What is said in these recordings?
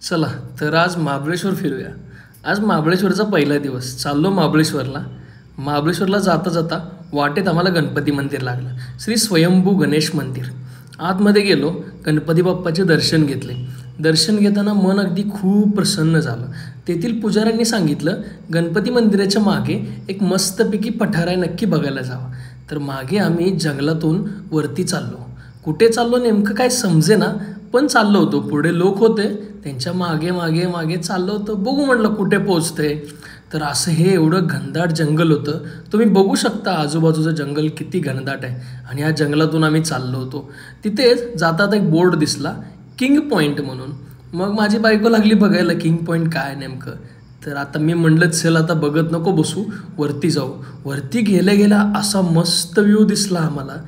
चला तर आज महाबळेश्वर फिरूया. आज महाबळेश्वरचा पहिला दिवस. चाललो महाबळेश्वरला. महाबळेश्वरला जाता जाता वाटेत आम्हाला गणपती मंदिर लागलं. श्री स्वयंभू गणेश मंदिर. आतमध्ये गेलो, गणपती बाप्पाचे दर्शन घेतले. दर्शन घेताना मन अगदी खूप प्रसन्न झालं. तेथील पुजाऱ्यांनी सांगितलं गणपती मंदिराच्या मागे एक मस्तपैकी पठार आहे, नक्की बघायला जावं. तर मागे आम्ही जंगलातून वरती चाललो. कुठे चाललो नेमकं काय समजेना, पण चाललो होतो. पुढे लोक होते, त्यांच्या मागे मागे मागे चाललो होतो. बघू म्हटलं कुठे पोचते. तर असं हे एवढं घनदाट जंगल होतं. तुम्ही बघू शकता आजूबाजूचं जंगल किती घनदाट आहे. आणि या जंगलातून आम्ही चाललो होतो. तिथेच जातात एक बोर्ड दिसला, किंग पॉईंट म्हणून. मग माझी बायको लागली बघायला किंग पॉईंट काय नेमकं. तर आता मी म्हणलं चल आता बघत नको बसू, वरती जाऊ. वरती गेल्या गेल्या असा मस्त व्ह्यू दिसला आम्हाला.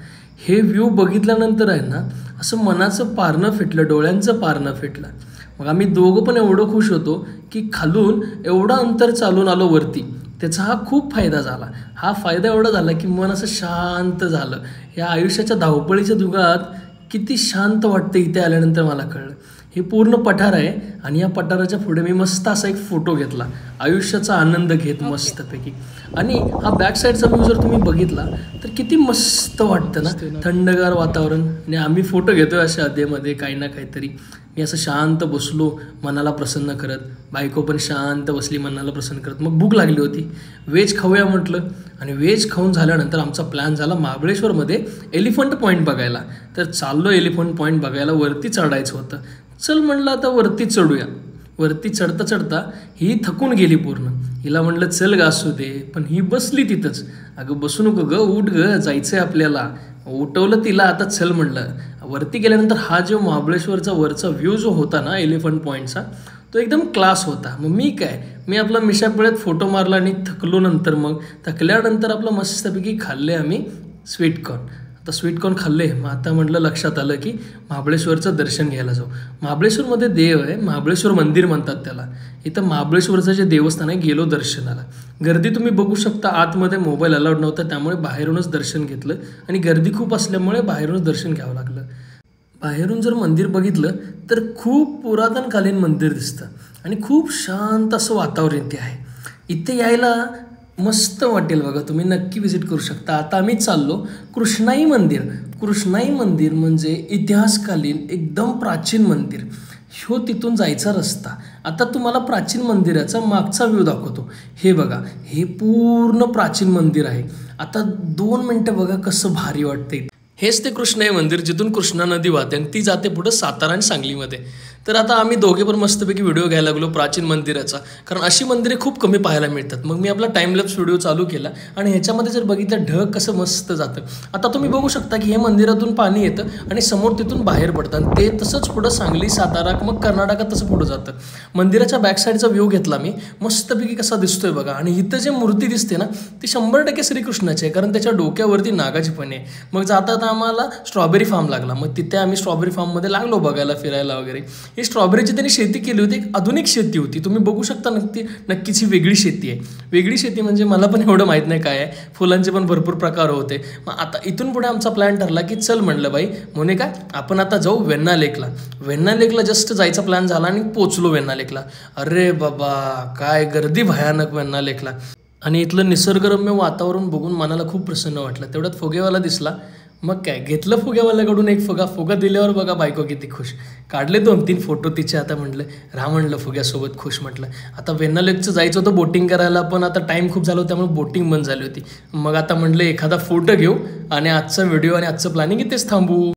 हे व्ह्यू बघितल्यानंतर आहे ना, असं मनाचं पारणं फिटलं, डोळ्यांचं पारणं फिटलं. मग आम्ही दोघं पण एवढं खुश होतो की खालून एवढं अंतर चालून आलो वरती. त्याचा हा खूप फायदा झाला. हा फायदा एवढा झाला की मन असं शांत झालं. या आयुष्याच्या धावपळीच्या युगात किती शांत वाटतं इथे आल्यानंतर मला कळलं. हे पूर्ण पठार आहे आणि या पठाराच्या पुढे मी मस्त असा एक फोटो घेतला, आयुष्याचा आनंद घेत मस्तपैकी. आणि हा बॅक साईडचा व्ह्यू जर तुम्ही बघितला तर किती मस्त वाटतं ना, थंडगार वातावरण. आणि आम्ही फोटो घेतोय अशा अधेमध्ये काही ना काहीतरी. मी असं शांत बसलो मनाला प्रसन्न करत. बायको पण शांत बसली मनाला प्रसन्न करत. मग भूक लागली होती, व्हेज खाऊया म्हटलं. आणि व्हेज खाऊन झाल्यानंतर आमचा प्लॅन झाला महाबळेश्वरमध्ये एलिफंट पॉईंट बघायला. तर चाललो एलिफंट पॉईंट बघायला. वरती चढायचं होतं. चल म्हणलं आता वरती चढूया. वरती चढता चढता ही थकून गेली पूर्ण. हिला म्हणलं चल ग असू दे, पण ही बसली तिथंच. अगं बसू नको ग, उठ ग, जायचं आहे आपल्याला. उठवलं तिला. आता चल म्हणलं. वरती गेल्यानंतर हा जो महाबळेश्वरचा वरचा व्ह्यू जो होता ना एलिफंट पॉईंटचा, तो एकदम क्लास होता. मग मी आपला मिशापोळ्यात फोटो मारला आणि थकलो. नंतर मग थकल्यानंतर आपलं मस्तपैकी खाल्ले आम्ही स्वीटकॉर्न. आता स्वीटकॉर्न खाल्ले. मग आता म्हटलं लक्षात आलं की महाबळेश्वरचं दर्शन घ्यायला जाऊ. महाबळेश्वरमध्ये देव आहे, महाबळेश्वर मंदिर म्हणतात त्याला. इथं महाबळेश्वरचं जे देवस्थान आहे, गेलो दर्शनाला. गर्दी तुम्ही बघू शकता. आतमध्ये मोबाईल अलाउड नव्हता, त्यामुळे बाहेरूनच दर्शन घेतलं. आणि गर्दी खूप असल्यामुळे बाहेरूनच दर्शन घ्यावं लागलं. बाहेरून जर मंदिर बघितलं तर खूप पुरातनकालीन मंदिर दिसतं आणि खूप शांत असं वातावरण इथे आहे. इथे यायला मस्त वाटेल बघा, तुम्ही नक्की व्हिजिट करू शकता. आता आम्ही चाललो कृष्णाई मंदिर. कृष्णाई मंदिर म्हणजे इतिहासकालीन एकदम प्राचीन मंदिर. ह्यो तिथून जायचा रस्ता. आता तुम्हाला प्राचीन मंदिराचा मागचा व्ह्यू दाखवतो. हे बघा, हे पूर्ण प्राचीन मंदिर आहे. आता 2 मिनटं बघा कसं भारी वाटते. हेच ते कृष्णाई मंदिर जिथून कृष्णा नदी वाहते आणि ती जाते पुढं सातारा आणि सांगलीमध्ये. तर आता आम्ही दोघे पण मस्तपैकी व्हिडिओ घ्यायला लागलो प्राचीन मंदिराचा, कारण अशी मंदिरे खूप कमी पाहायला मिळतात. मग मी आपला टाईमलॅप्स व्हिडिओ चालू केला आणि ह्याच्यामध्ये जर बघितलं ढग कसं मस्त जातं. आता तुम्ही बघू शकता की हे मंदिरातून पाणी येतं आणि समोर तिथून बाहेर पडतं आणि ते तसंच पुढं सांगली, सातारा, मग कर्नाटकात तसं पुढं जातं. मंदिराच्या बॅकसाईडचा व्ह्यू घेतला मी. मस्तपैकी कसा दिसतोय बघा. आणि इथं जे मूर्ती दिसते ना, ती 100% श्रीकृष्णाची आहे, कारण त्याच्या डोक्यावरती नागाची पण आहे. मग जाता आम्हाला स्ट्रॉबेरी फार्म लागला. मग तिथे आम्ही स्ट्रॉबेरी फार्ममध्ये लागलो बघायला, फिरायला वगैरे. ही स्ट्रॉबेरीची त्यांनी शेती केली होती, एक आधुनिक शेती होती. तुम्ही बघू शकता नक्कीच ही वेगळी शेती आहे. वेगळी शेती म्हणजे मला पण एवढं माहीत नाही काय आहे. फुलांचे पण भरपूर प्रकार होते. मग आता इथून पुढे आमचा प्लॅन ठरला की चल म्हणलं बाई म्हणे काय आपण आता जाऊ वेण्णा लेकला. वेण्णा लेकला जस्ट जायचा प्लॅन झाला आणि पोचलो वेण्णा लेकला. अरे बाबा काय गर्दी भयानक वेण्णा लेकला. आणि इथलं निसर्गरम्य वातावरण बघून मनाला खूप प्रसन्न वाटलं. तेवढ्यात फुगेवाला दिसला. मग काय घेतलं फुग्यावाल्याकडून एक फुगा दिल्यावर बघा बायको किती खुश. काढले 2-3 फोटो तिचे. आता म्हटलं राहा म्हणलं फुग्यासोबत खुश. म्हटलं आता वेण्णा लेकचं जायचं होतं बोटिंग करायला, पण आता टाईम खूप झालं त्यामुळे बोटिंग बंद झाली होती. मग आता म्हटलं एखादा फोटो घेऊ आणि आजचा व्हिडिओ आणि आजचं प्लॅनिंग इथेच थांबू.